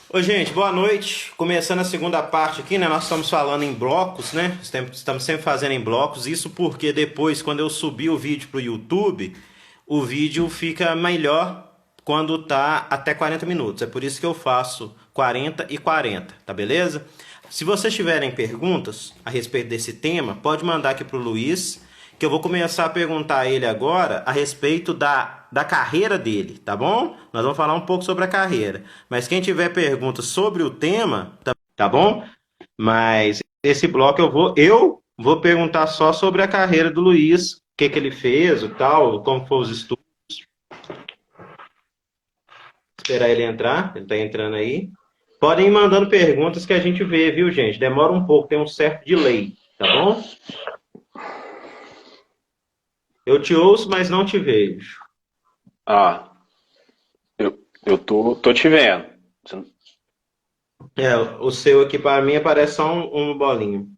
Ô, gente, boa noite. Começando a segunda parte aqui, né? Nós estamos falando em blocos, né? Estamos sempre fazendo em blocos. Isso porque depois, quando eu subir o vídeo pro YouTube, o vídeo fica melhor quando tá até 40 minutos. É por isso que eu faço 40 e 40, tá beleza? Se vocês tiverem perguntas a respeito desse tema, pode mandar aqui pro Luiz, que eu vou começar a perguntar a ele agora a respeito da carreira dele, tá bom? Nós vamos falar um pouco sobre a carreira. Mas quem tiver perguntas sobre o tema, tá bom? Mas esse bloco eu vou perguntar só sobre a carreira do Luiz, o que que ele fez, o tal, como foram os estudos, esperar ele entrar, ele tá entrando aí. Podem ir mandando perguntas que a gente vê, viu, gente? Demora um pouco, tem um certo delay, tá bom? Eu te ouço, mas não te vejo. Ah, eu tô te vendo. Você não É, o seu aqui para mim aparece só um bolinho.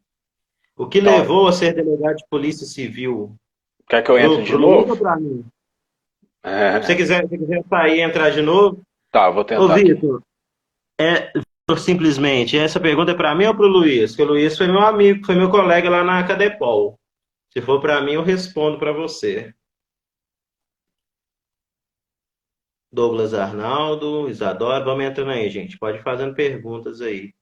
O que tá- levou a ser delegado de polícia civil? Quer que eu entre de Pro Luiz ou novo? para mim? É, Se quiser sair e entrar de novo. tá, vou Ô, tentar aqui. Vitor, simplesmente, essa pergunta é para mim ou para o Luiz? Porque o Luiz foi meu amigo, foi meu colega lá na Cadepol. Se for para mim, eu respondo para você. Douglas Arnaldo, Isadora, vamos entrando aí, gente. Pode ir fazendo perguntas aí.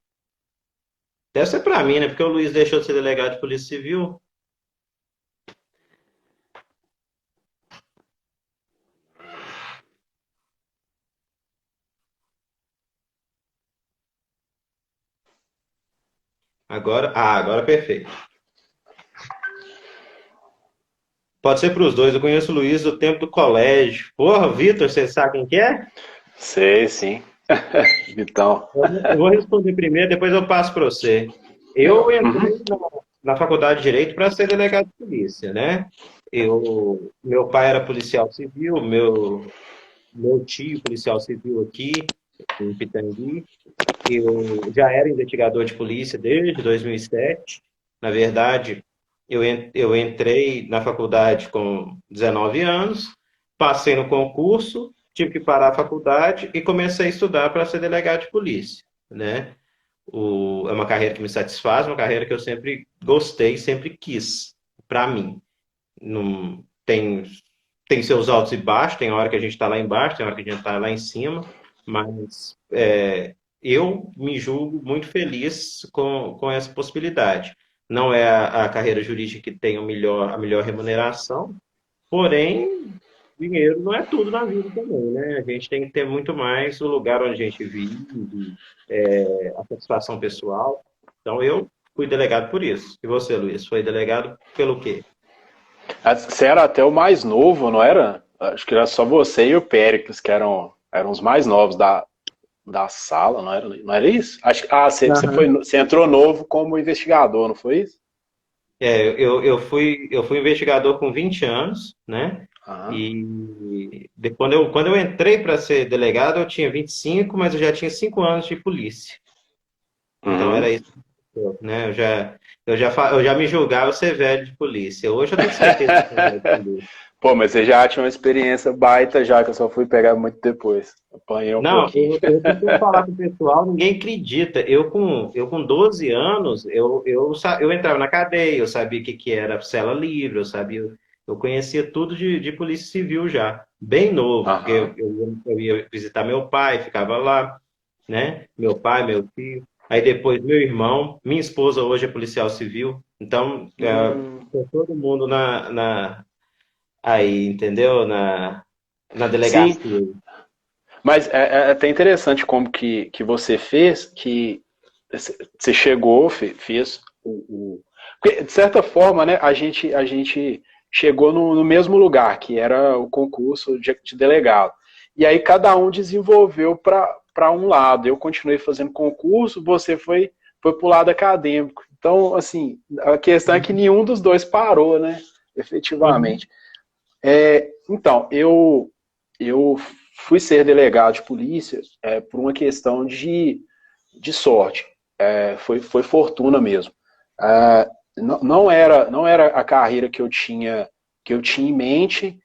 Deve ser para mim, né? Porque o Luiz deixou de ser delegado de polícia civil. Agora perfeito. Pode ser para os dois. Eu conheço o Luiz do tempo do colégio. Porra, Vitor, você sabe quem que é? Sei, sim. Vitão. Eu vou responder primeiro, depois eu passo para você. Eu Uhum. entrei na faculdade de Direito para ser delegado de polícia, né? Meu pai era policial civil, meu tio policial civil aqui em Pitangui. Eu já era investigador de polícia desde 2007. Na verdade, eu entrei na faculdade com 19 anos, passei no concurso, tive que parar a faculdade e comecei a estudar para ser delegado de polícia, né? É uma carreira que me satisfaz, uma carreira que eu sempre gostei, sempre quis, para mim. Não, tem seus altos e baixos, tem hora que a gente está lá embaixo, tem hora que a gente está lá em cima, mas eu me julgo muito feliz com essa possibilidade. Não é a carreira jurídica que tem a melhor remuneração, porém, dinheiro não é tudo na vida também, né? A gente tem que ter muito mais o lugar onde a gente vive, a satisfação pessoal. Então, eu fui delegado por isso. E você, Luiz, foi delegado pelo quê? Você era até o mais novo, não era? Acho que era só você e o Péricles que eram os mais novos da sala, não era isso? Você entrou novo como investigador, não foi isso? Eu fui investigador com 20 anos, né? Aham. Quando eu entrei para ser delegado, eu tinha 25, mas eu já tinha 5 anos de polícia. Então Uhum. era isso, né? Eu já me julgava ser velho de polícia. Hoje eu tenho certeza que eu sou velho de polícia. Pô, mas você já tinha uma experiência baita já, que eu só fui pegar muito depois. Apanhei um Não, pouquinho. eu tento falar com o pessoal, ninguém acredita. Eu com 12 anos, eu entrava na cadeia, eu sabia o que, que era cela livre, eu conhecia tudo de polícia civil já, bem novo, porque Aham. eu ia visitar meu pai, ficava lá, né? Meu pai, meu tio. Aí depois meu irmão, minha esposa hoje é policial civil, então Hum, tá todo mundo aí, entendeu? Na sim, delegacia. mas é até interessante como que você fez, que você chegou, fez porque, de certa forma, né, a gente chegou no mesmo lugar, que era o concurso de delegado. E aí cada um desenvolveu para um lado. Eu continuei fazendo concurso, você foi para o lado acadêmico. Então, assim, a questão é que nenhum dos dois parou, né? Uhum. Efetivamente. Então, eu fui ser delegado de polícia por uma questão de sorte. Foi fortuna mesmo. Não era a carreira que eu tinha em mente.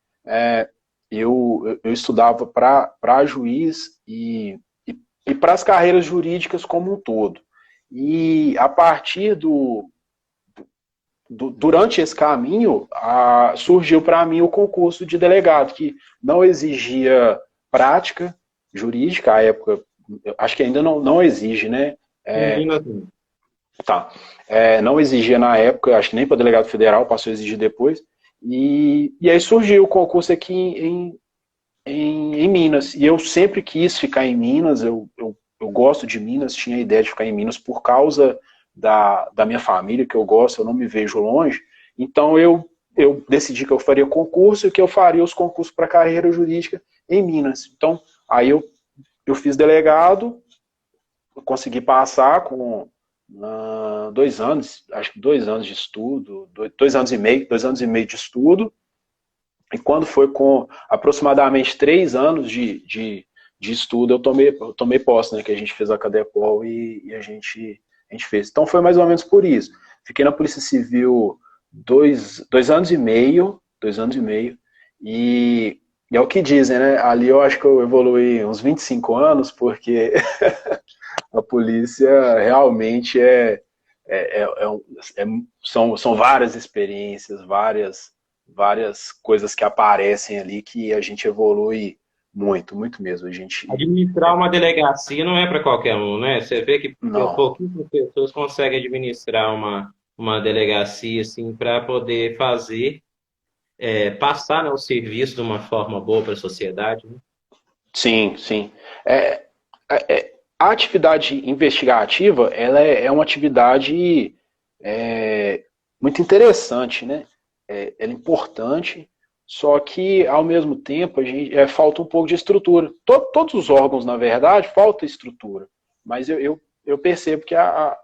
Eu estudava para juiz e e para as carreiras jurídicas como um todo. E a partir durante esse caminho, surgiu para mim o concurso de delegado, que não exigia prática jurídica, à época, acho que ainda não exige, né? Tá. Não exigia na época, acho que nem para delegado federal, passou a exigir depois. E aí surgiu o concurso aqui em Minas. E eu sempre quis ficar em Minas, eu gosto de Minas, tinha a ideia de ficar em Minas por causa da minha família, que eu gosto, eu não me vejo longe. Então eu decidi que eu faria concurso e que eu faria os concursos para carreira jurídica em Minas. Então, aí eu fiz delegado, eu consegui passar com 2 anos, acho que 2 anos de estudo, 2 anos e meio de estudo, e quando foi com aproximadamente 3 anos de estudo, eu tomei posse, né, que a gente fez a Cadepol e a gente fez. Então foi mais ou menos por isso. Fiquei na Polícia Civil 2 anos e meio, e é o que dizem, né, ali eu acho que eu evoluí uns 25 anos, porque a polícia realmente são várias experiências, várias coisas que aparecem ali que a gente evolui muito, muito mesmo. Administrar uma delegacia não é para qualquer um, né? Você vê que Não, pouquíssimas pessoas conseguem administrar uma delegacia assim, para poder fazer, passar, né, o serviço de uma forma boa para a sociedade, né? sim, sim. É, a atividade investigativa, ela é uma atividade muito interessante, né? Ela é importante, só que, ao mesmo tempo, a gente, falta um pouco de estrutura. Todos os órgãos, na verdade, falta estrutura. Mas eu percebo que a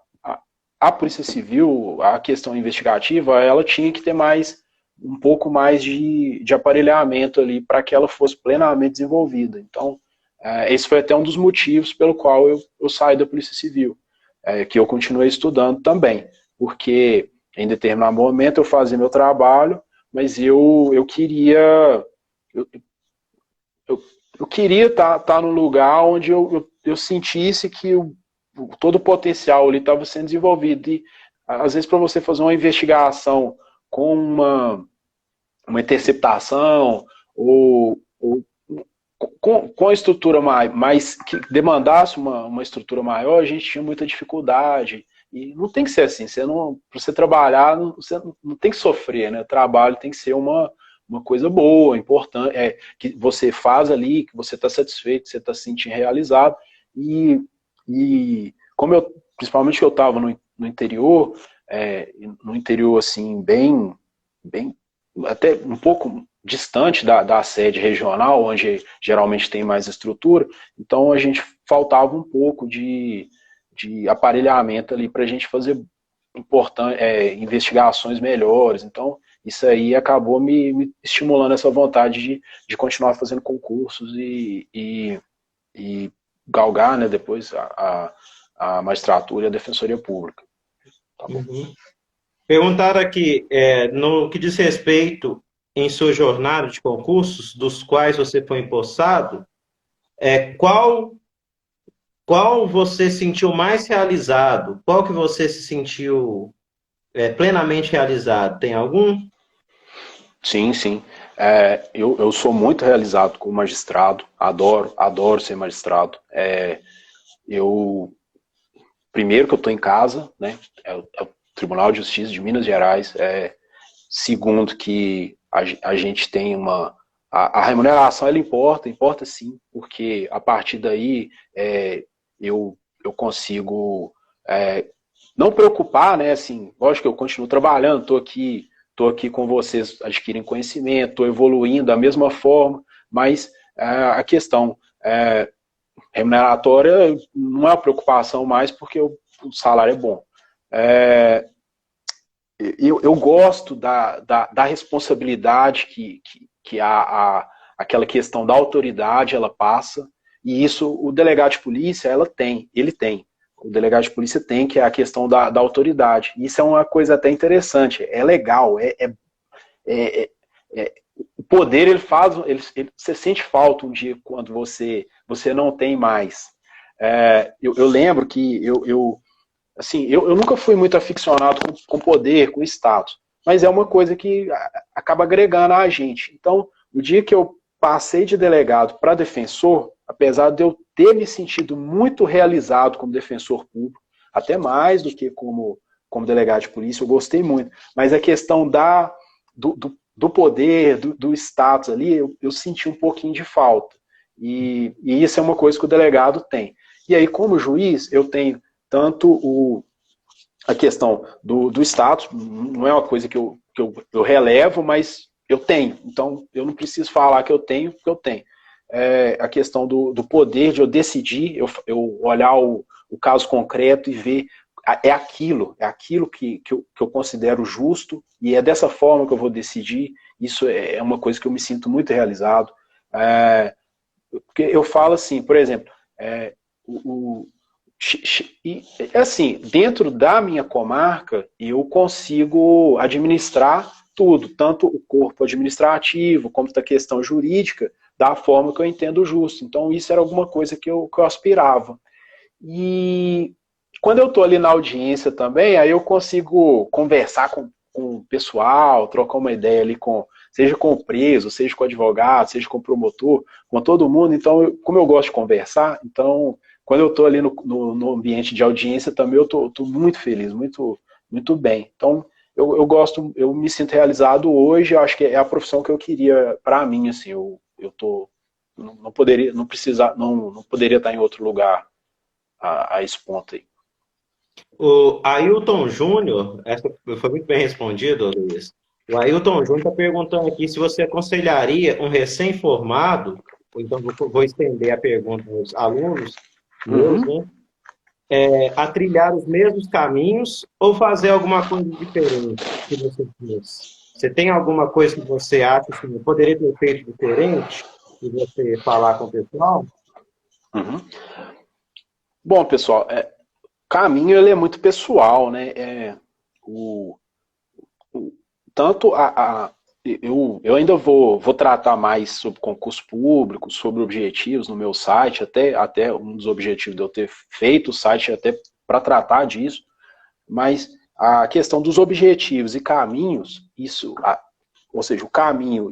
Polícia Civil, a questão investigativa, ela tinha que ter um pouco mais de aparelhamento ali para que ela fosse plenamente desenvolvida. Então, esse foi até um dos motivos pelo qual eu saí da Polícia Civil, que eu continuei estudando também, porque em determinado momento eu fazia meu trabalho, mas eu queria estar num lugar onde eu sentisse que todo o potencial ali estava sendo desenvolvido. E às vezes para você fazer uma investigação com uma interceptação ou com a estrutura mais que demandasse uma estrutura maior, a gente tinha muita dificuldade. E não tem que ser assim. Para você trabalhar, você não tem que sofrer, né? O trabalho tem que ser uma coisa boa, importante, que você faz ali, que você está satisfeito, que você está se sentindo realizado. E como principalmente eu estava no interior, no interior assim, bem até um pouco distante da sede regional, onde geralmente tem mais estrutura, então a gente faltava um pouco de aparelhamento ali para a gente fazer investigações melhores. Então isso aí acabou me estimulando essa vontade de continuar fazendo concursos e galgar, né, depois a magistratura e a defensoria pública. Tá bom? Uhum. Perguntaram aqui, no que diz respeito em sua jornada de concursos, dos quais você foi empossado, qual você sentiu mais realizado? Qual que você se sentiu plenamente realizado? Tem algum? Sim, sim. Eu sou muito realizado como magistrado, adoro ser magistrado. Primeiro que eu estou em casa, né? É o Tribunal de Justiça de Minas Gerais. Segundo que a gente tem a remuneração, ela importa sim, porque a partir daí eu consigo não preocupar, né? Assim, lógico que eu continuo trabalhando, estou aqui com vocês adquirindo conhecimento, estou evoluindo da mesma forma, mas a questão remuneratória não é uma preocupação mais porque o salário é bom. Eu gosto da responsabilidade que aquela questão da autoridade ela passa, e isso o delegado de polícia ele tem. O delegado de polícia tem, que é a questão da autoridade. Isso é uma coisa até interessante, é legal, o poder ele faz, você sente falta um dia quando você não tem mais. Eu lembro que assim, eu nunca fui muito aficionado com poder, com status, mas é uma coisa que acaba agregando a gente. Então, no dia que eu passei de delegado para defensor, apesar de eu ter me sentido muito realizado como defensor público, até mais do que como delegado de polícia, eu gostei muito, mas a questão do poder, do status ali, eu senti um pouquinho de falta. E isso é uma coisa que o delegado tem. E aí, como juiz, eu tenho tanto a questão do status, não é uma coisa que eu relevo, mas eu tenho. Então, eu não preciso falar que eu tenho, porque eu tenho. A questão do poder de eu decidir, eu olhar o caso concreto e ver, é aquilo que eu considero justo, e é dessa forma que eu vou decidir. Isso é uma coisa que eu me sinto muito realizado. Porque eu falo assim, por exemplo, assim, dentro da minha comarca, eu consigo administrar tudo, tanto o corpo administrativo, como a questão jurídica, da forma que eu entendo justo. Então, isso era alguma coisa que eu aspirava. E quando eu estou ali na audiência também, aí eu consigo conversar com o pessoal, trocar uma ideia ali seja com o preso, seja com o advogado, seja com o promotor, com todo mundo. Então, como eu gosto de conversar, então, quando eu estou ali no ambiente de audiência também, eu estou muito feliz, muito, muito bem. Então, eu gosto, eu me sinto realizado hoje, eu acho que é a profissão que eu queria para mim, assim, não poderia estar em outro lugar a esse ponto aí. O Ailton Júnior, essa foi muito bem respondido, Luiz. O Ailton Júnior está perguntando aqui se você aconselharia um recém-formado, ou então vou estender a pergunta aos alunos, meus, né? A trilhar os mesmos caminhos ou fazer alguma coisa diferente que você fez. Você tem alguma coisa que você acha que poderia ter feito diferente e você falar com o pessoal? Uhum. Bom, pessoal, caminho ele é muito pessoal, né? Tanto eu ainda vou tratar mais sobre concurso público, sobre objetivos no meu site, até um dos objetivos de eu ter feito o site até para tratar disso, mas a questão dos objetivos e caminhos, ou seja, o caminho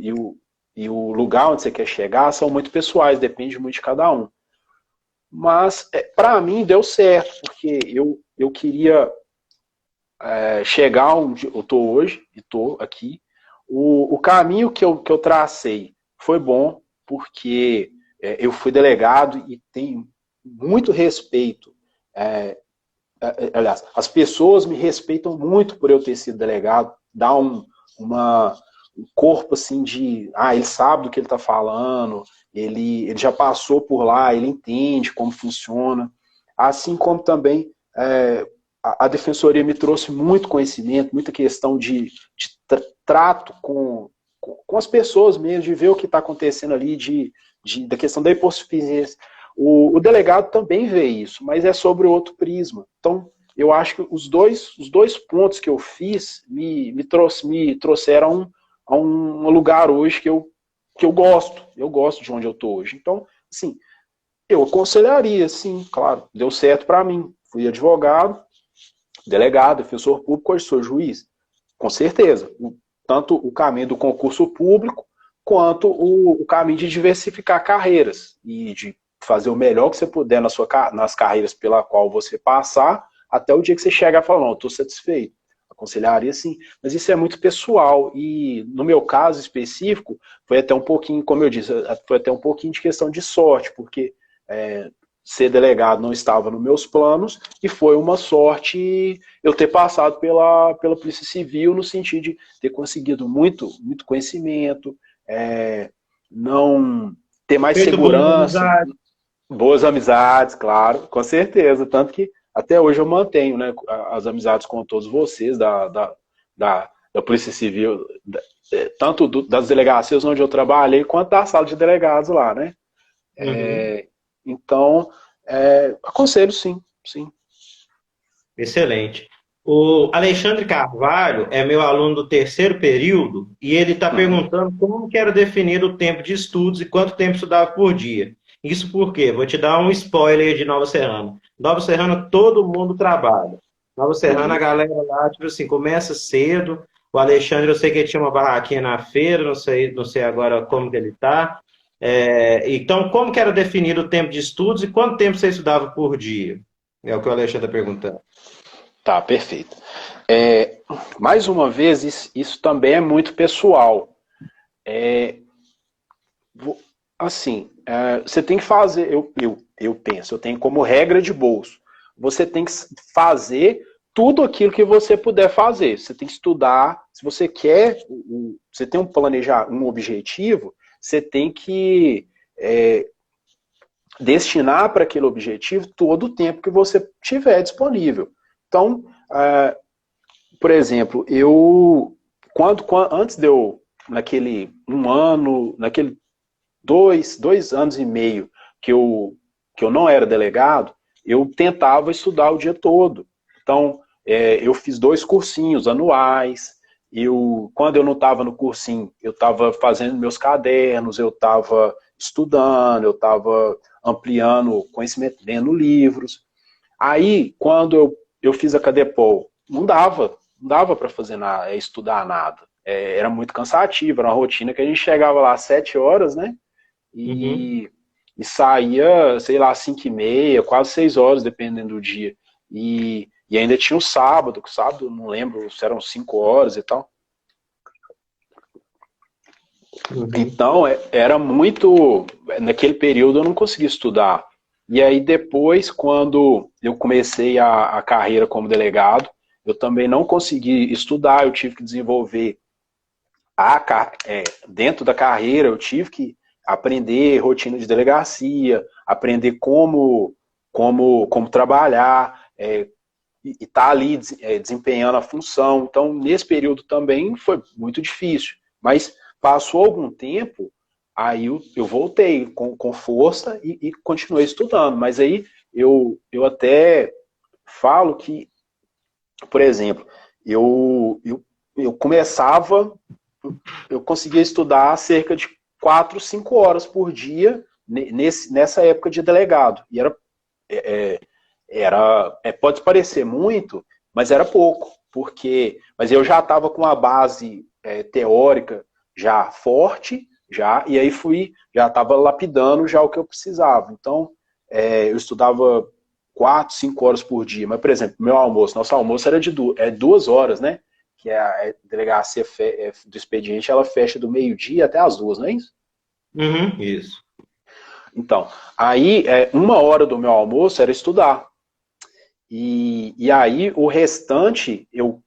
e o lugar onde você quer chegar são muito pessoais, depende muito de cada um. Mas, para mim, deu certo, porque eu queria chegar onde eu estou hoje, e estou aqui. O caminho que eu tracei foi bom, porque eu fui delegado e tenho muito respeito. Aliás, as pessoas me respeitam muito por eu ter sido delegado, dá um corpo assim de, ele sabe do que ele está falando, ele já passou por lá, ele entende como funciona, assim como também a defensoria me trouxe muito conhecimento, muita questão de trato com as pessoas mesmo, de ver o que está acontecendo ali, da questão da hipossuficiência. O delegado também vê isso, mas é sobre outro prisma. Então, eu acho que os dois pontos que eu fiz me trouxeram a um lugar hoje que eu gosto de onde eu estou hoje. Então, assim, eu aconselharia, sim, claro, deu certo para mim. Fui advogado, delegado, defensor público, hoje sou juiz. Com certeza. Tanto o caminho do concurso público, quanto o caminho de diversificar carreiras e de fazer o melhor que você puder nas carreiras pela qual você passar, até o dia que você chegar e falar, não, eu estou satisfeito. Aconselharia sim, mas isso é muito pessoal e no meu caso específico foi até um pouquinho, como eu disse, foi até um pouquinho de questão de sorte, porque ser delegado não estava nos meus planos e foi uma sorte eu ter passado pela Polícia Civil no sentido de ter conseguido muito conhecimento, não ter mais segurança, boas amizades, claro, com certeza, tanto que até hoje eu mantenho, né, as amizades com todos vocês da Polícia Civil, tanto das delegacias onde eu trabalhei, quanto da sala de delegados lá, né? Uhum. Então, aconselho sim. Excelente. O Alexandre Carvalho é meu aluno do terceiro período e ele está perguntando como quero definir o tempo de estudos e quanto tempo estudava por dia. Isso por quê? Vou te dar um spoiler de Nova Serrana. Nova Serrana, todo mundo trabalha. Nova Serrana, a Uhum. galera lá, tipo assim, começa cedo. O Alexandre, eu sei que ele tinha uma barraquinha na feira, não sei agora como que ele tá. Então, como que era definido o tempo de estudos e quanto tempo você estudava por dia? É o que o Alexandre está perguntando. Tá, perfeito. É, mais uma vez, isso também é muito pessoal. É, assim, você tem que fazer, eu penso, eu tenho como regra de bolso. Você tem que fazer tudo aquilo que você puder fazer. Você tem que estudar. Se você quer, você tem um objetivo, você tem que destinar para aquele objetivo todo o tempo que você tiver disponível. Então, por exemplo, antes de eu, naquele um ano, naquele dois anos e meio que eu não era delegado, eu tentava estudar o dia todo. Então, eu fiz 2 cursinhos anuais. Quando eu não estava no cursinho, eu estava fazendo meus cadernos, eu estava estudando, eu estava ampliando o conhecimento, lendo livros. Aí, quando eu fiz a Cadepol, não dava para fazer nada, estudar nada. Era muito cansativo, era uma rotina que a gente chegava lá às 7 horas, né? Uhum. e, e saía, sei lá, 5h30, quase 6 horas, dependendo do dia. E ainda tinha o sábado, que o sábado, não lembro se eram 5 horas e tal. Uhum. Então, era muito. Naquele período eu não conseguia estudar. E aí, depois, quando eu comecei a carreira como delegado, eu também não consegui estudar, eu tive que desenvolver dentro da carreira, eu tive que aprender rotina de delegacia, aprender como trabalhar, e estar tá ali desempenhando a função. Então, nesse período também foi muito difícil. Mas passou algum tempo, aí eu voltei com força e continuei estudando. Mas aí eu até falo que, por exemplo, eu começava, eu conseguia estudar cerca de 4, 5 horas por dia nessa época de delegado. E é, pode parecer muito, mas era pouco, mas eu já estava com a base teórica já forte, e aí já estava lapidando já o que eu precisava. Então, eu estudava 4, 5 horas por dia. Mas, por exemplo, nosso almoço era de 2 horas, né? Que a delegacia do expediente, ela fecha do meio-dia até as 2, não é isso? Uhum. Isso. Então, aí 1 hora do meu almoço era estudar. E aí o restante eu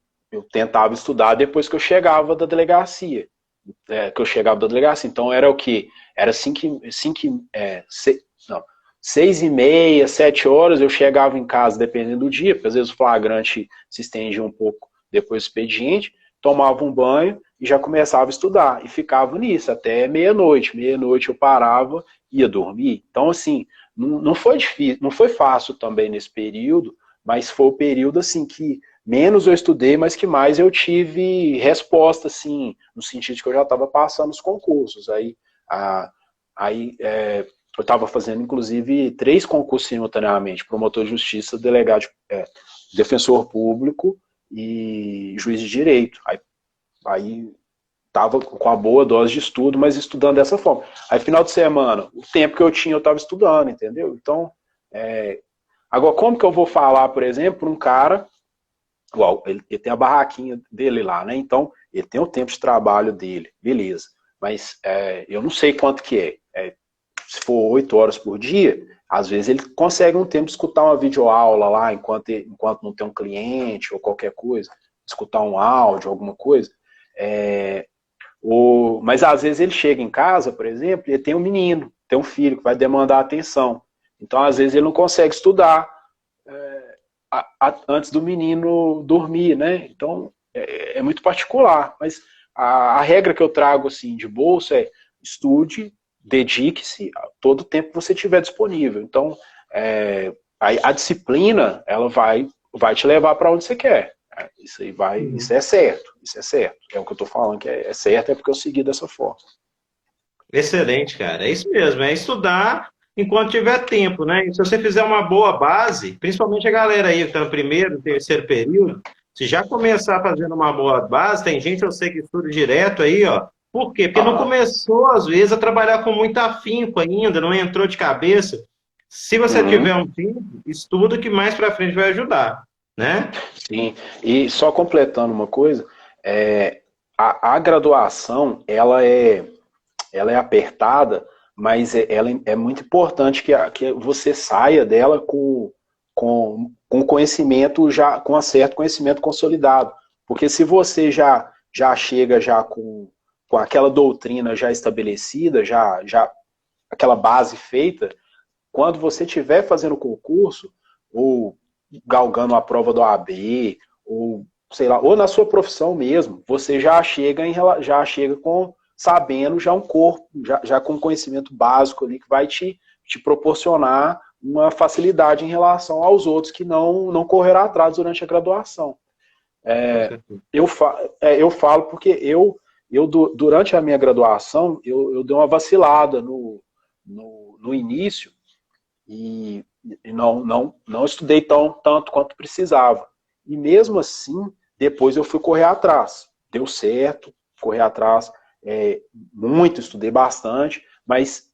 tentava estudar depois que eu chegava da delegacia. Então era o que? Era 6h30, 7 horas eu chegava em casa, dependendo do dia, porque às vezes o flagrante se estendia um pouco depois do expediente, tomava um banho e já começava a estudar. E ficava nisso até meia-noite. Meia-noite eu parava, ia dormir. Então, assim, não foi difícil, não foi fácil também nesse período, mas foi o período assim que menos eu estudei, mas que mais eu tive resposta, assim, no sentido de que eu já estava passando os concursos. Aí eu estava fazendo, inclusive, 3 concursos simultaneamente: promotor de justiça, delegado, defensor público e juiz de direito. Aí estava com a boa dose de estudo, mas estudando dessa forma. Aí, final de semana, o tempo que eu tinha, eu estava estudando, entendeu? Então, agora, como que eu vou falar, por exemplo, para um cara, igual, ele tem a barraquinha dele lá, né? Então, ele tem o tempo de trabalho dele, beleza. Mas eu não sei quanto que se for 8 horas por dia, às vezes ele consegue um tempo de escutar uma videoaula lá, enquanto não tem um cliente ou qualquer coisa, escutar um áudio, alguma coisa. Mas às vezes ele chega em casa, por exemplo, e ele tem um menino, tem um filho que vai demandar atenção. Então, às vezes, ele não consegue estudar antes do menino dormir, né? Então, é muito particular. Mas a regra que eu trago assim de bolsa é: estude, dedique-se todo o tempo que você tiver disponível. Então, a disciplina, ela vai te levar para onde você quer. Isso Uhum. é certo, isso é certo. É o que eu estou falando que é certo, é porque eu segui dessa forma. Excelente, cara. É isso mesmo, é estudar enquanto tiver tempo, né? E se você fizer uma boa base, principalmente a galera aí que está no primeiro, terceiro período, se já começar fazendo uma boa base, tem gente eu sei que estuda direto aí, ó. Por quê? Porque não Aham. começou, às vezes, a trabalhar com muito afinco ainda, não entrou de cabeça. Se você tiver Uhum. um tempo, estuda que mais para frente vai ajudar, né? Sim. E só completando uma coisa, é, a graduação, ela é apertada, mas ela é muito importante que você saia dela com conhecimento já, com um certo conhecimento consolidado. Porque se você já chega já com aquela doutrina já estabelecida, já aquela base feita, quando você estiver fazendo concurso, ou galgando a prova do AB, ou sei lá, ou na sua profissão mesmo, você já chega com sabendo já um corpo, já com conhecimento básico ali que vai te proporcionar uma facilidade em relação aos outros que não correram atrás durante a graduação. Com certeza. Eu falo porque durante a minha graduação, eu dei uma vacilada no início, e não estudei tanto quanto precisava. E mesmo assim, depois eu fui correr atrás. Deu certo, correr atrás, muito, estudei bastante, mas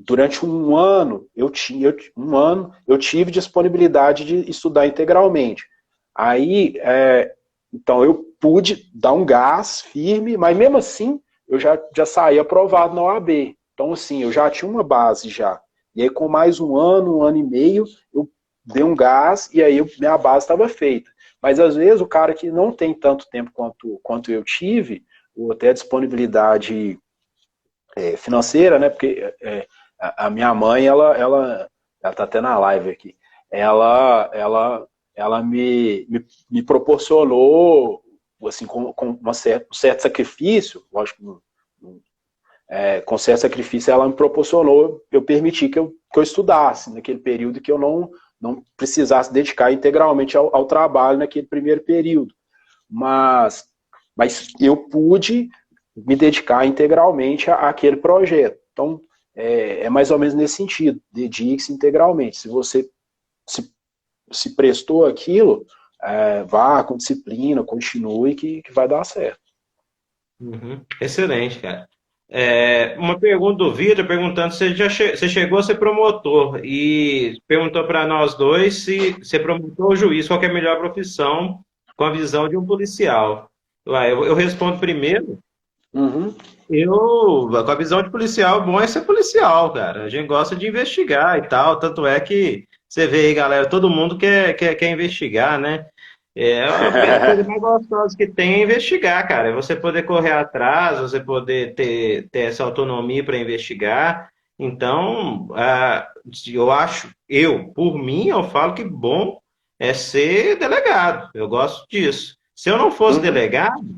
durante um ano eu tive disponibilidade de estudar integralmente. Aí, então eu pude dar um gás firme, mas mesmo assim eu já saí aprovado na OAB. Então, assim, eu já tinha uma base já. E aí, com mais um ano e meio, eu dei um gás e aí minha base estava feita. Mas, às vezes, o cara que não tem tanto tempo quanto eu tive, ou até disponibilidade financeira, né? Porque a minha mãe, ela tá até na live aqui, ela me proporcionou, assim, com um certo sacrifício, lógico, com certo sacrifício, ela me proporcionou, eu permiti que eu estudasse naquele período, que eu não precisasse dedicar integralmente ao trabalho naquele primeiro período. Mas eu pude me dedicar integralmente àquele projeto. Então, é mais ou menos nesse sentido, dedique-se integralmente. Se você se prestou aquilo, vá com disciplina, continue, que vai dar certo. Uhum. Excelente, cara. Uma pergunta do Vitor perguntando se você chegou a ser promotor e perguntou para nós dois se ser promotor ou juiz, qual que é a melhor profissão com a visão de um policial. Eu respondo primeiro. Uhum, Com a visão de policial, bom é ser policial, cara. A gente gosta de investigar e tal. Tanto é que você vê aí, galera, todo mundo quer investigar, né? A coisa mais gostosa que tem é investigar, cara. É você poder correr atrás, você poder ter essa autonomia para investigar. Então, por mim, eu falo que bom é ser delegado. Eu gosto disso. Se eu não fosse uhum, delegado,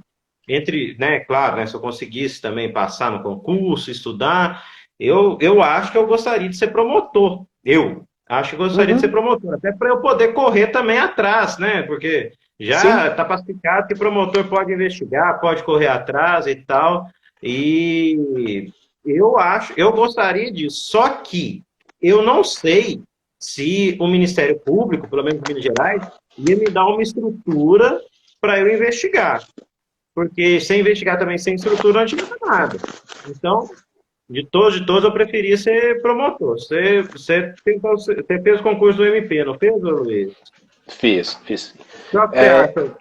né, claro, né, se eu conseguisse também passar no concurso, estudar, eu acho que eu gostaria de ser promotor. Eu acho que gostaria de ser uhum. promotor, até para eu poder correr também atrás, né? Porque já Sim. está pacificado que promotor pode investigar, pode correr atrás e tal. E eu gostaria disso. Só que eu não sei se o Ministério Público, pelo menos em Minas Gerais, ia me dar uma estrutura para eu investigar. Porque sem investigar também sem estrutura não adianta nada. Então, de todos eu preferia ser promotor. Você fez o concurso do MP, não fez, ô Luiz? Fiz. O que você É, acha?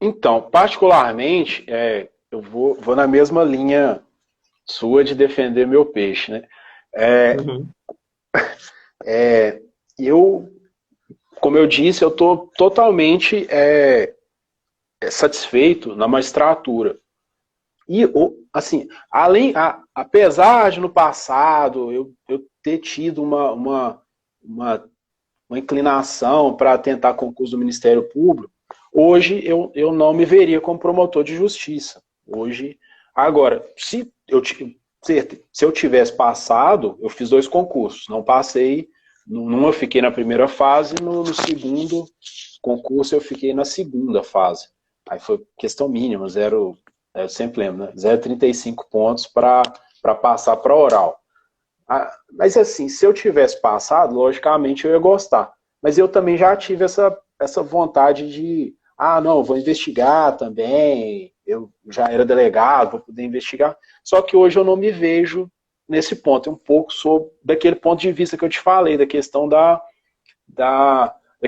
então, particularmente, eu vou na mesma linha sua de defender meu peixe, né? É, Uhum. eu, como eu disse, eu estou totalmente satisfeito na magistratura. E, assim, apesar de no passado eu ter tido uma inclinação para tentar concurso do Ministério Público, hoje eu não me veria como promotor de justiça. Hoje, agora, se eu tivesse passado, eu fiz 2 concursos, não passei, numa eu fiquei na primeira fase, no segundo concurso eu fiquei na segunda fase. Aí foi questão mínima, eu sempre lembro, né? 0,35 pontos para passar para oral. Mas assim, se eu tivesse passado, logicamente eu ia gostar. Mas eu também já tive essa vontade de, não, vou investigar também, eu já era delegado, vou poder investigar. Só que hoje eu não me vejo nesse ponto, é um pouco sobre daquele ponto de vista que eu te falei, da questão da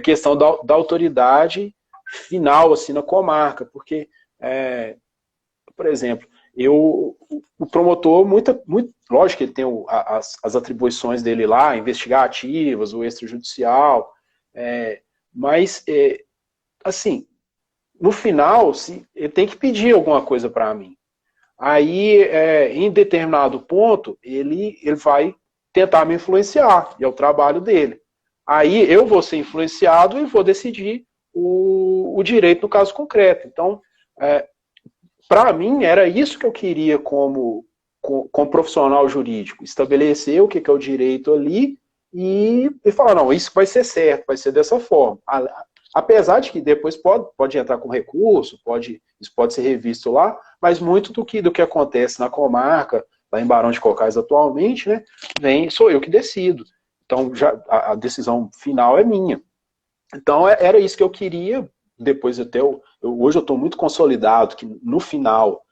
questão da autoridade final, assim, na comarca, porque, por exemplo, o promotor, lógico que ele tem as atribuições dele lá, investigativas, o extrajudicial, mas, assim, no final, ele tem que pedir alguma coisa para mim. Aí, em determinado ponto, ele vai tentar me influenciar, e é o trabalho dele. Aí eu vou ser influenciado e vou decidir o direito no caso concreto. Então, para mim, era isso que eu queria como profissional jurídico, estabelecer o que é o direito ali e falar, não, isso vai ser certo, vai ser dessa forma. Apesar de que depois pode entrar com recurso, isso pode ser revisto lá, mas muito do que acontece na comarca, lá em Barão de Cocais atualmente, né, sou eu que decido. Então, a decisão final é minha. Então, era isso que eu queria. Depois, hoje eu estou muito consolidado, que no final,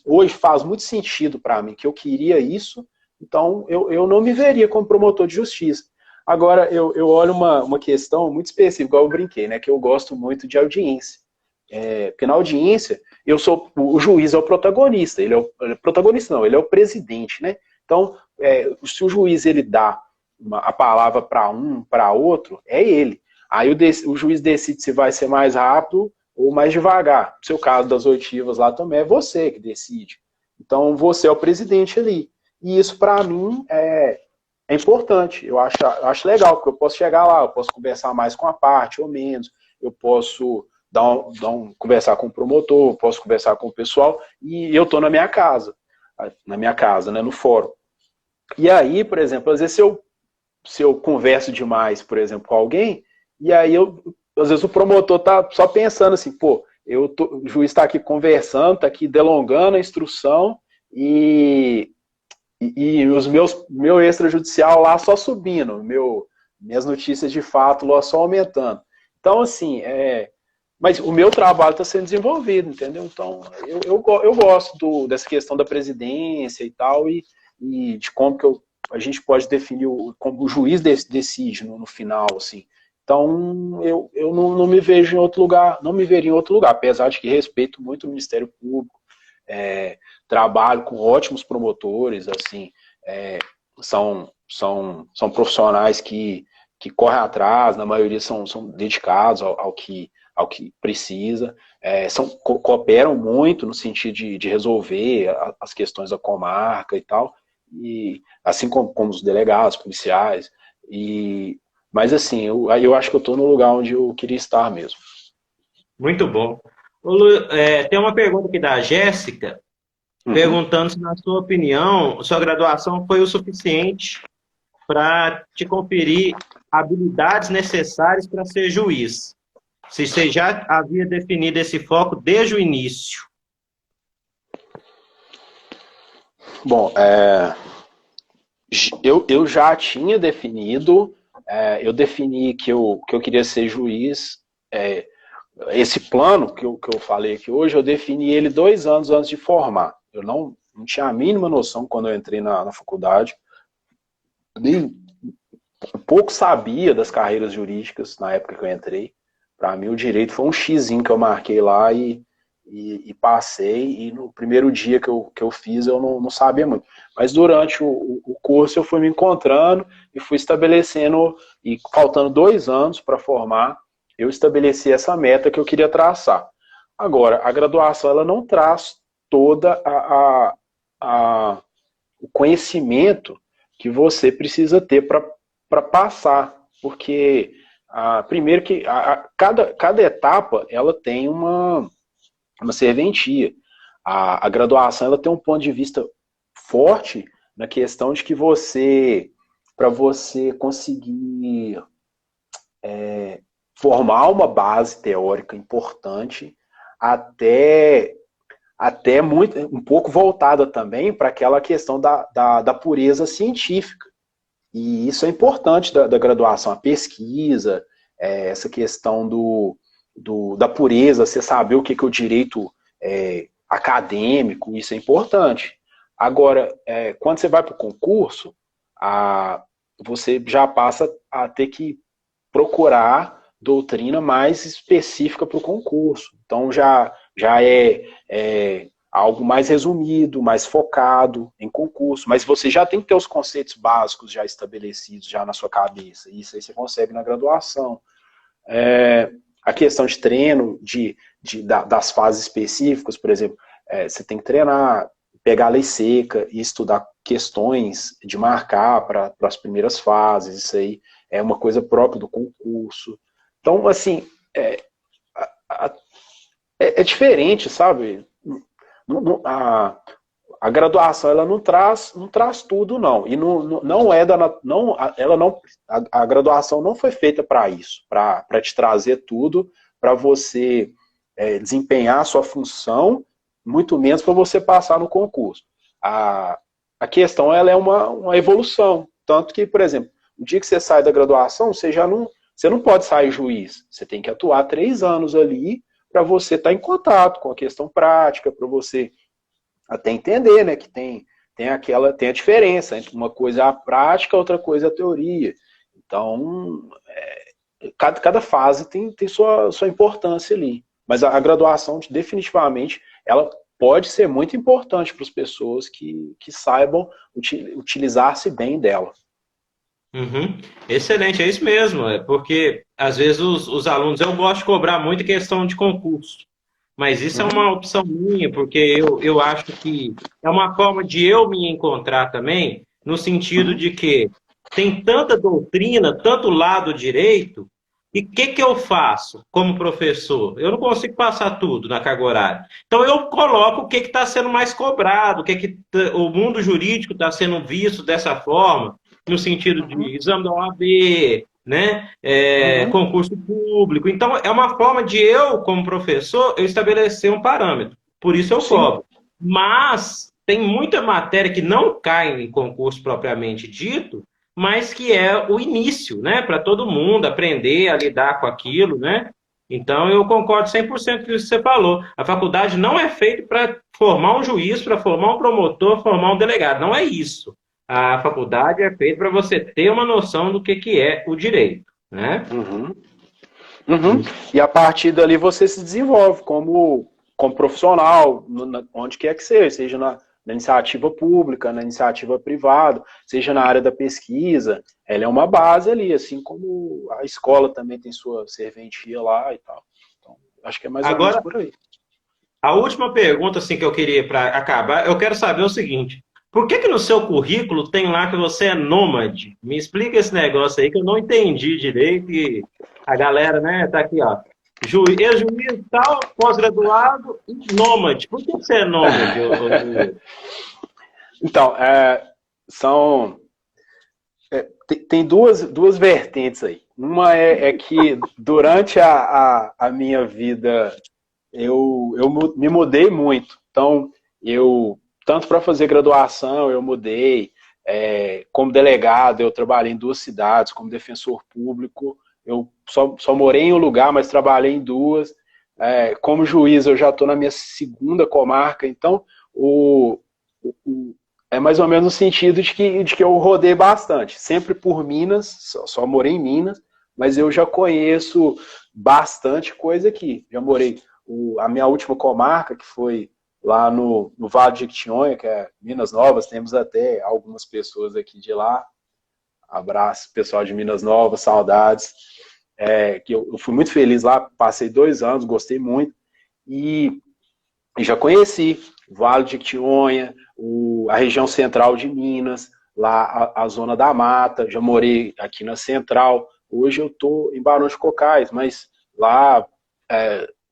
hoje faz muito sentido para mim, que eu queria isso, então eu não me veria como promotor de justiça. Agora, eu olho uma questão muito específica, igual eu brinquei, né, que eu gosto muito de audiência. Porque na audiência, o juiz é o protagonista, ele é protagonista não, ele é o presidente, né? Então, se o juiz ele dá a palavra para outro, é ele. Aí o juiz decide se vai ser mais rápido ou mais devagar. No seu caso das oitivas lá também, é você que decide. Então, você é o presidente ali. E isso, para mim, é importante. Eu acho legal, porque eu posso chegar lá, eu posso conversar mais com a parte ou menos, eu posso conversar com o promotor, eu posso conversar com o pessoal, e eu estou na minha casa, né, no fórum. E aí, por exemplo, às vezes se eu converso demais, por exemplo, com alguém, e aí às vezes o promotor tá só pensando assim, pô, o juiz está aqui conversando, está aqui delongando a instrução e meu extrajudicial lá só subindo, minhas notícias de fato lá só aumentando. Então, assim, mas o meu trabalho está sendo desenvolvido, entendeu? Então, eu gosto dessa questão da presidência e tal, e de como que a gente pode definir como o juiz decide no final, assim. Então, eu não me vejo em outro lugar, não me veria em outro lugar, apesar de que respeito muito o Ministério Público, trabalho com ótimos promotores, assim, são profissionais que correm atrás, na maioria são dedicados ao que precisa, cooperam muito no sentido de resolver as questões da comarca e tal, e assim como os delegados, policiais, mas assim, eu acho que eu estou no lugar onde eu queria estar mesmo. Muito bom. Tem uma pergunta aqui da Jéssica, perguntando se, na sua opinião, sua graduação foi o suficiente para te conferir habilidades necessárias para ser juiz. Se você já havia definido esse foco desde o início. Bom, eu já tinha definido, eu defini que eu queria ser juiz, esse plano que eu falei aqui hoje, eu defini ele 2 anos antes de formar. Eu não tinha a mínima noção quando eu entrei na faculdade, nem pouco sabia das carreiras jurídicas na época que eu entrei. Para mim, o direito foi um xizinho que eu marquei lá e passei, e no primeiro dia que eu fiz, eu não sabia muito. Mas durante o curso eu fui me encontrando e fui estabelecendo, e faltando 2 anos para formar, eu estabeleci essa meta que eu queria traçar. Agora, a graduação ela não traz toda o conhecimento que você precisa ter para passar, porque primeiro que cada etapa ela tem uma serventia. A graduação ela tem um ponto de vista forte na questão de que para você conseguir formar uma base teórica importante, até até muito, um pouco voltada também para aquela questão da pureza científica. E isso é importante da graduação, a pesquisa, essa questão da pureza, você saber o que é o direito acadêmico, isso é importante. Agora, quando você vai para o concurso, você já passa a ter que procurar doutrina mais específica para o concurso. Então, já é algo mais resumido, mais focado em concurso. Mas você já tem que ter os conceitos básicos já estabelecidos já na sua cabeça. Isso aí você consegue na graduação. A questão de treino, das fases específicas, por exemplo, você tem que treinar, pegar a lei seca e estudar questões de marcar para as primeiras fases. Isso aí é uma coisa própria do concurso. Então, assim, é diferente, sabe? A graduação ela não traz tudo, não. E a graduação não foi feita para isso, para te trazer tudo, para você desempenhar a sua função, muito menos para você passar no concurso. A questão ela é uma evolução. Tanto que, por exemplo, o dia que você sai da graduação, você não pode sair juiz. Você tem que atuar 3 anos ali para você estar em contato com a questão prática, para você até entender, né, que tem a diferença entre uma coisa a prática, outra coisa a teoria. Então, cada fase tem sua importância ali. Mas a graduação, definitivamente, ela pode ser muito importante para as pessoas que saibam utilizar-se bem dela. Uhum. Excelente, é isso mesmo. Porque às vezes os alunos, eu gosto de cobrar muito questão de concurso, mas isso é Uhum, uma opção minha, porque eu acho que é uma forma de eu me encontrar também, no sentido uhum, de que tem tanta doutrina, tanto lado direito, e o que eu faço como professor? Eu não consigo passar tudo na carga horária. Então eu coloco o que está sendo mais cobrado, o mundo jurídico está sendo visto dessa forma, no sentido uhum, de exame da OAB, né? uhum. Concurso público. Então, é uma forma de eu, como professor, eu estabelecer um parâmetro. Por isso eu Sim, cobro. Mas tem muita matéria que não cai em concurso propriamente dito, mas que é o início, né? Para todo mundo aprender a lidar com aquilo, né? Então, eu concordo 100% com isso que você falou. A faculdade não é feita para formar um juiz, para formar um promotor, formar um delegado. Não é isso. A faculdade é feita para você ter uma noção do que é o direito, né? uhum, uhum. E a partir dali você se desenvolve como profissional, onde quer que seja na iniciativa pública, na iniciativa privada, seja na área da pesquisa, ela é uma base ali, assim como a escola também tem sua serventia lá e tal. Então, acho que é mais ou menos Agora, por aí. a última pergunta assim, que eu queria para acabar, eu quero saber o seguinte: por que no seu currículo tem lá que você é nômade? Me explica esse negócio aí que eu não entendi direito e a galera, né, tá aqui, ó. Ex-juiz tal, pós-graduado e nômade. Por que você é nômade, Juiz? Então, são tem duas vertentes aí. Uma é que durante a minha vida eu me mudei muito. Então, tanto para fazer graduação, eu mudei. Como delegado, eu trabalhei em 2 cidades, como defensor público, eu só morei em um lugar, mas trabalhei em 2. Como juiz, eu já estou na minha 2ª comarca, então é mais ou menos no sentido de que eu rodei bastante, sempre por Minas, só morei em Minas, mas eu já conheço bastante coisa aqui. Já morei, a minha última comarca, que foi lá no Vale de Jequitinhonha, que é Minas Novas, temos até algumas pessoas aqui de lá. Abraço, pessoal de Minas Novas, saudades. Que eu fui muito feliz lá, passei 2 anos, gostei muito. E já conheci o Vale de Jequitinhonha, a região central de Minas, lá a zona da mata, já morei aqui na central. Hoje eu estou em Barão de Cocais, mas lá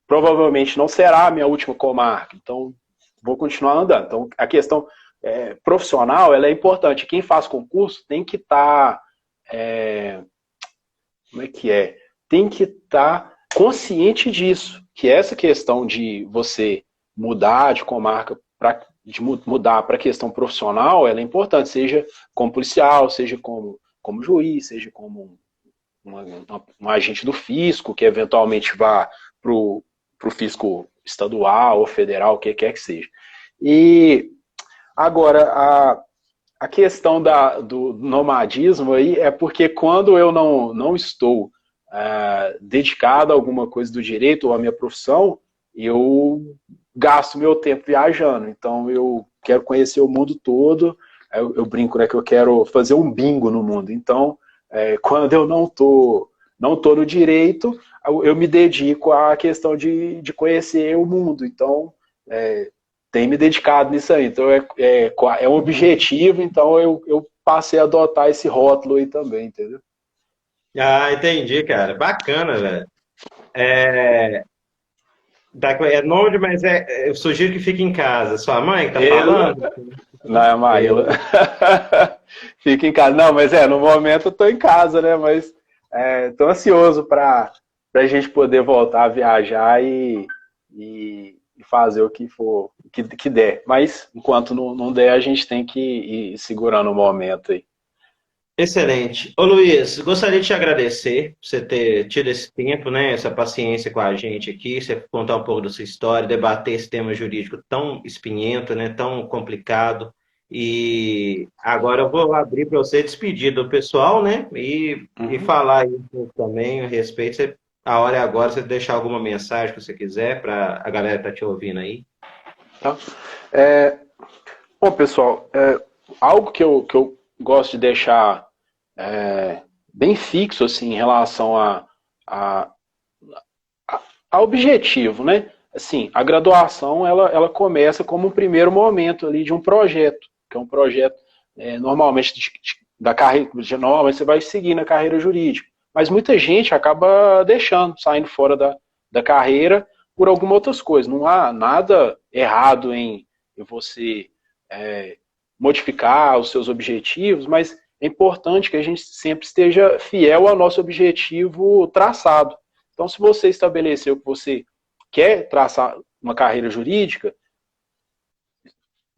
provavelmente não será a minha última comarca, então vou continuar andando. Então a questão profissional ela é importante. Quem faz concurso tem que estar. Como é que é? Tem que estar consciente disso, que essa questão de você mudar de comarca, mudar para a questão profissional, ela é importante, seja como policial, seja como juiz, seja como um agente do fisco, que eventualmente vá para o fisco estadual ou federal, o que quer que seja. E agora, a questão do nomadismo aí é porque quando eu não estou dedicado a alguma coisa do direito ou à minha profissão, eu gasto meu tempo viajando. Então, eu quero conhecer o mundo todo. Eu brinco, né, que eu quero fazer um bingo no mundo. Então, quando eu não tô no direito, eu me dedico à questão de conhecer o mundo. Então, tem me dedicado nisso aí. Então, é um objetivo, então eu passei a adotar esse rótulo aí também, entendeu? Ah, entendi, cara. Bacana, velho. É, é nome, mas eu sugiro que fique em casa. Sua mãe que tá falando? Não, é Maíla. É, Fica em casa. Não, mas no momento eu tô em casa, né? Mas tô ansioso para a gente poder voltar a viajar e fazer o que for, que der. Mas enquanto não der, a gente tem que ir segurando o momento aí. excelente. Ô Luiz, gostaria de te agradecer por você ter tido esse tempo, né, essa paciência com a gente aqui, você contar um pouco da sua história, debater esse tema jurídico tão espinhento, né, tão complicado. E agora eu vou abrir para você despedir do pessoal, né, e Uhum. falar aí um pouco também a respeito. A hora é agora, você deixar alguma mensagem que você quiser para a galera que tá te ouvindo aí. Tá? É, bom, pessoal, algo que eu gosto de deixar bem fixo assim, em relação a, a objetivo, né? Assim, a graduação ela começa como um primeiro momento ali de um projeto, que é um projeto normalmente da carreira, normalmente você vai seguir na carreira jurídica, mas muita gente acaba deixando, saindo fora da carreira por algumas outras coisas. Não há nada errado em você modificar os seus objetivos, mas é importante que a gente sempre esteja fiel ao nosso objetivo traçado. Então, se você estabeleceu que você quer traçar uma carreira jurídica,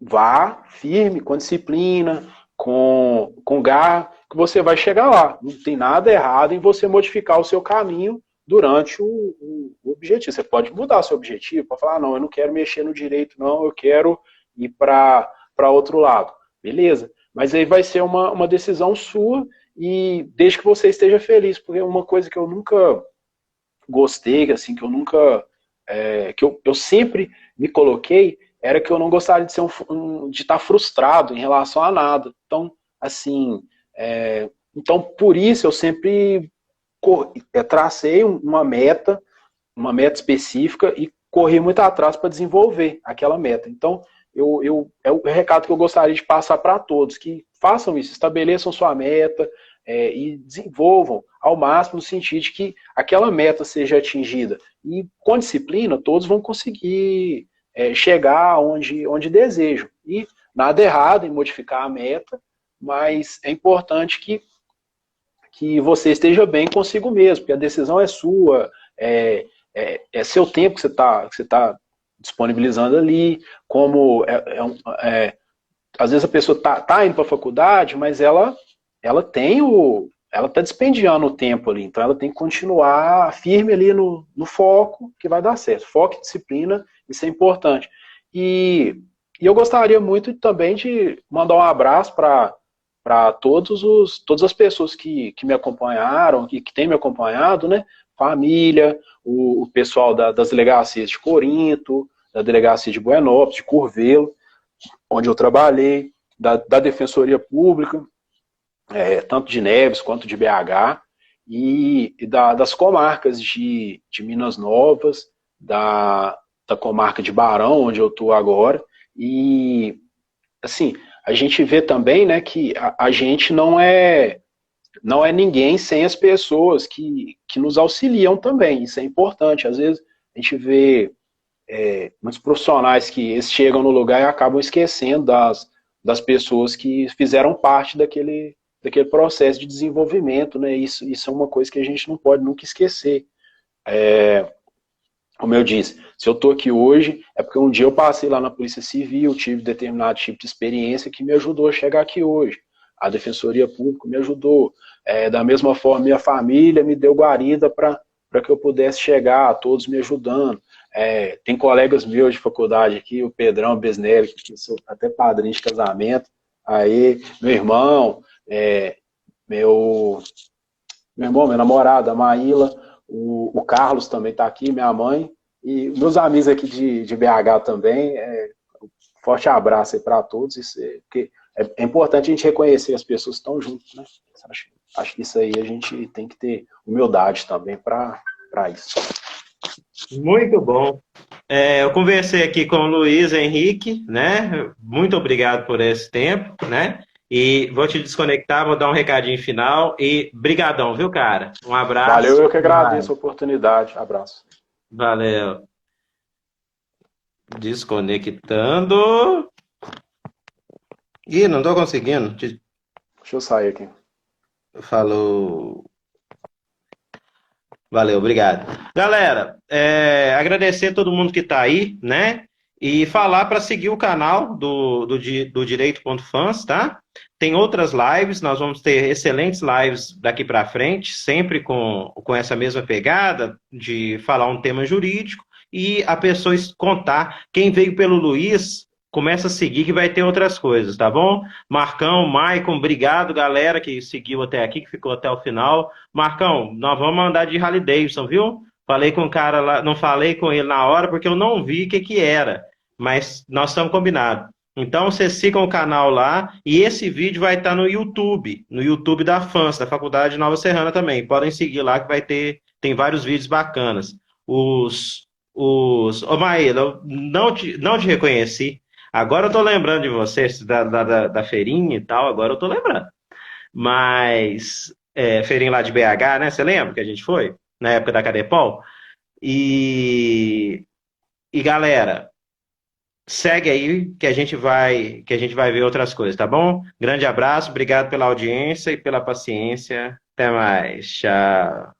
vá firme, com disciplina, com garra, que você vai chegar lá. Não tem nada errado em você modificar o seu caminho durante o objetivo. Você pode mudar seu objetivo, pode falar, não, eu não quero mexer no direito, não, eu quero ir para outro lado. Beleza. Mas aí vai ser uma decisão sua e desde que você esteja feliz, porque uma coisa que eu nunca gostei, assim, que eu nunca, eu sempre me coloquei, era que eu não gostaria de de estar frustrado em relação a nada. Então, assim, então por isso eu sempre tracei uma meta específica e corri muito atrás para desenvolver aquela meta. Então, é o recado que eu gostaria de passar para todos, que façam isso, estabeleçam sua meta e desenvolvam ao máximo no sentido de que aquela meta seja atingida. E com disciplina, todos vão conseguir chegar onde desejam. E nada errado em modificar a meta, mas é importante que você esteja bem consigo mesmo, porque a decisão é sua, é seu tempo que você tá disponibilizando ali, como às vezes a pessoa tá indo para a faculdade, mas ela está dispendiando o tempo ali, então ela tem que continuar firme ali no foco que vai dar certo. Foco e disciplina, isso é importante. E eu gostaria muito também de mandar um abraço para todas as pessoas que me acompanharam, que têm me acompanhado, né? Família, o pessoal das delegacias de Corinto, da delegacia de Buenópolis, de Curvelo, onde eu trabalhei, da Defensoria Pública, tanto de Neves quanto de BH, e das comarcas de Minas Novas, da comarca de Barão, onde eu estou agora, e assim, a gente vê também, né, que a gente não é ninguém sem as pessoas que nos auxiliam também, isso é importante. Às vezes a gente vê muitos profissionais que eles chegam no lugar e acabam esquecendo das pessoas que fizeram parte daquele processo de desenvolvimento, né? Isso é uma coisa que a gente não pode nunca esquecer. como eu disse, se eu estou aqui hoje, é porque um dia eu passei lá na Polícia Civil, tive determinado tipo de experiência que me ajudou a chegar aqui hoje. A Defensoria Pública me ajudou. Da mesma forma, minha família me deu guarida para que eu pudesse chegar, todos me ajudando. Tem colegas meus de faculdade aqui, o Pedrão Besnelli, que sou até padrinho de casamento, aí, meu irmão, minha namorada, a Maíla, o Carlos também está aqui, minha mãe, e meus amigos aqui de BH também. Forte abraço aí para todos, porque é importante a gente reconhecer as pessoas que estão juntas, né? Acho que isso aí a gente tem que ter humildade também para isso. Muito bom. Eu conversei aqui com o Luiz Henrique, né? Muito obrigado por esse tempo, né? E vou te desconectar, vou dar um recadinho final e brigadão, viu, cara? Um abraço. Valeu, eu que agradeço a oportunidade. Abraço. Valeu. Desconectando. Ih, não tô conseguindo. Deixa eu sair aqui. Falou. Valeu, obrigado. Galera, agradecer a todo mundo que tá aí, né? E falar para seguir o canal do Direito.fans, tá? Tem outras lives, nós vamos ter excelentes lives daqui para frente, sempre com essa mesma pegada de falar um tema jurídico e a pessoa contar. Quem veio pelo Luiz, começa a seguir que vai ter outras coisas, tá bom? Marcão, Maicon, obrigado, galera, que seguiu até aqui, que ficou até o final. Marcão, nós vamos mandar de Harley Davidson, viu? Falei com o cara lá, não falei com ele na hora porque eu não vi o que era, mas nós estamos combinados. Então, vocês sigam o canal lá e esse vídeo vai estar no YouTube da FANS, da Faculdade de Nova Serrana também. Podem seguir lá que tem vários vídeos bacanas. Ô Maíla, eu não te reconheci. Agora eu tô lembrando de vocês, da feirinha e tal, agora eu tô lembrando. Mas, feirinha lá de BH, né? Você lembra que a gente foi? Na época da Cadepol? E galera, segue aí que a gente vai ver outras coisas, tá bom? Grande abraço, obrigado pela audiência e pela paciência. Até mais. Tchau.